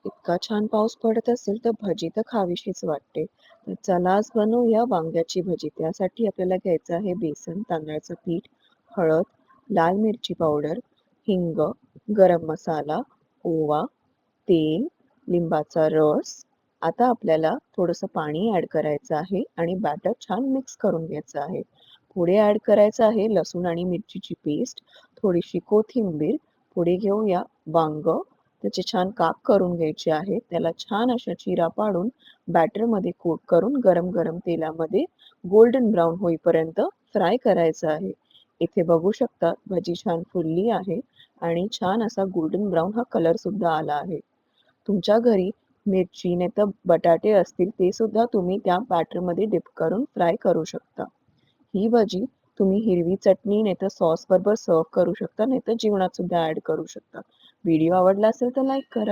इतका छान पाऊस पडत असेल तर भजी तर खावीशीच वाटते. तर चला आज बनवूया वांग्याची भजी. त्यासाठी आपल्याला घ्यायचं आहे बेसन, तांदळाचं पीठ, हळद, लाल मिरची पावडर, हिंग, गरम मसाला, ओवा, तेल, लिंबाचा रस. आता आपल्याला थोडंसं पाणी ॲड करायचं आहे आणि बॅटर छान मिक्स करून घ्यायचं आहे. पुढे ॲड करायचं आहे लसूण आणि मिरचीची पेस्ट, थोडीशी कोथिंबीर. पुढे घेऊया वांग. त्याचे छान काप करून घ्यायचे आहेत. त्याला छान अशा चिरा पाडून बॅटरमध्ये कोट करून गरम गरम तेलामध्ये गोल्डन ब्राऊन होईपर्यंत फ्राय करायचं आहे. इथे बघू शकता भजी छान फुलली आहे आणि छान असा गोल्डन ब्राऊन हा कलर सुद्धा आला आहे. तुमच्या घरी मिरची नाहीतर बटाटे असतील ते सुद्धा तुम्ही त्या बॅटरमध्ये डिप करून फ्राय करू शकता. ही भजी तुम्ही हिरवी चटणी नाहीतर सॉस बरोबर सर्व्ह करू शकता, नाहीतर जेवणात सुद्धा ॲड करू शकता. व्हिडिओ आवडला असेल तर लाईक करा.